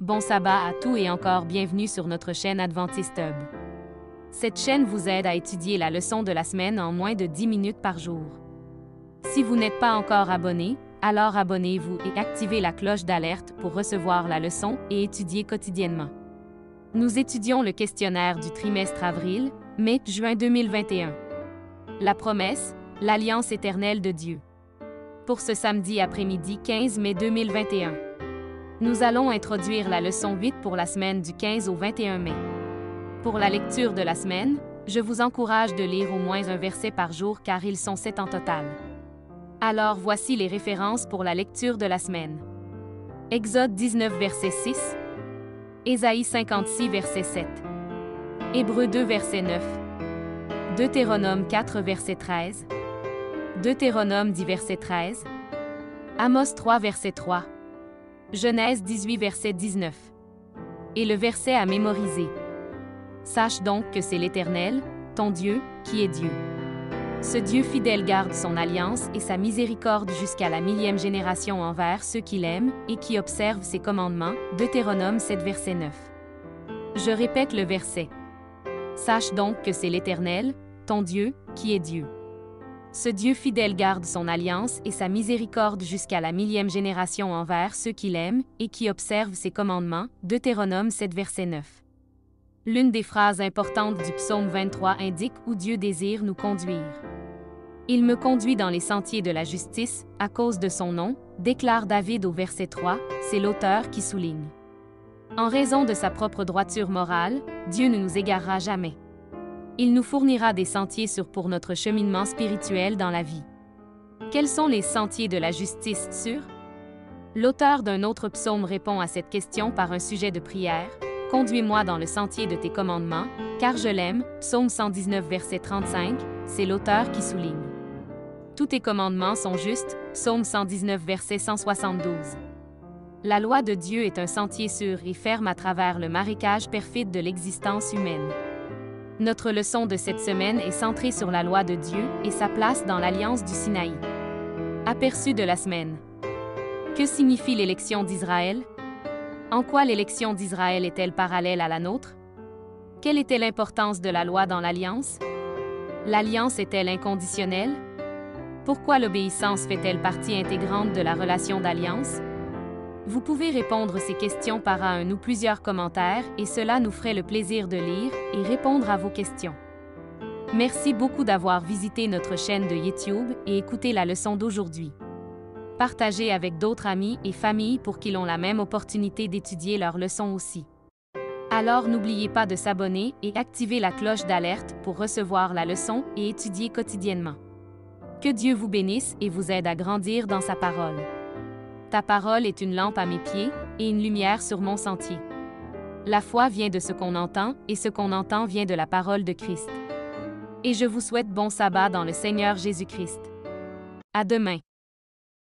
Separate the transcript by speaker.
Speaker 1: Bon sabbat à tous et encore bienvenue sur notre chaîne Adventist Hub. Cette chaîne vous aide à étudier la leçon de la semaine en moins de 10 minutes par jour. Si vous n'êtes pas encore abonné, alors abonnez-vous et activez la cloche d'alerte pour recevoir la leçon et étudier quotidiennement. Nous étudions le questionnaire du trimestre avril, mai, juin 2021. La promesse, l'alliance éternelle de Dieu. Pour ce samedi après-midi 15 mai 2021. Nous allons introduire la leçon 8 pour la semaine du 15 au 21 mai. Pour la lecture de la semaine, je vous encourage de lire au moins un verset par jour car ils sont 7 en total. Alors voici les références pour la lecture de la semaine. Exode 19 verset 6, Ésaïe 56 verset 7, Hébreux 2 verset 9, Deutéronome 4 verset 13, Deutéronome 10 verset 13, Amos 3 verset 3, Genèse 18 verset 19. Et le verset à mémoriser. Sache donc que c'est l'Éternel, ton Dieu, qui est Dieu. Ce Dieu fidèle garde son alliance et sa miséricorde jusqu'à la 1000e génération envers ceux qui l'aiment et qui observent ses commandements. Deutéronome 7 verset 9. Je répète le verset. Sache donc que c'est l'Éternel, ton Dieu, qui est Dieu. Ce Dieu fidèle garde son alliance et sa miséricorde jusqu'à la 1000e génération envers ceux qui l'aiment et qui observent ses commandements. Deutéronome 7 verset 9. L'une des phrases importantes du psaume 23 indique où Dieu désire nous conduire. Il me conduit dans les sentiers de la justice, à cause de son nom, déclare David au verset 3, c'est l'auteur qui souligne. En raison de sa propre droiture morale, Dieu ne nous égarera jamais. Il nous fournira des sentiers sûrs pour notre cheminement spirituel dans la vie. Quels sont les sentiers de la justice sûrs? L'auteur d'un autre psaume répond à cette question par un sujet de prière. Conduis-moi dans le sentier de tes commandements, car je l'aime. Psaume 119 verset 35, c'est l'auteur qui souligne. Tous tes commandements sont justes. Psaume 119 verset 172. La loi de Dieu est un sentier sûr et ferme à travers le marécage perfide de l'existence humaine. Notre leçon de cette semaine est centrée sur la loi de Dieu et sa place dans l'Alliance du Sinaï. Aperçu de la semaine. Que signifie l'élection d'Israël? En quoi l'élection d'Israël est-elle parallèle à la nôtre? Quelle était l'importance de la loi dans l'Alliance? L'Alliance est-elle inconditionnelle? Pourquoi l'obéissance fait-elle partie intégrante de la relation d'alliance? Vous pouvez répondre ces questions par un ou plusieurs commentaires et cela nous ferait le plaisir de lire et répondre à vos questions. Merci beaucoup d'avoir visité notre chaîne de YouTube et écouté la leçon d'aujourd'hui. Partagez avec d'autres amis et familles pour qu'ils ont la même opportunité d'étudier leur leçon aussi. Alors n'oubliez pas de s'abonner et activer la cloche d'alerte pour recevoir la leçon et étudier quotidiennement. Que Dieu vous bénisse et vous aide à grandir dans sa parole. Ta parole est une lampe à mes pieds et une lumière sur mon sentier. La foi vient de ce qu'on entend et ce qu'on entend vient de la parole de Christ. Et je vous souhaite bon sabbat dans le Seigneur Jésus-Christ. À demain.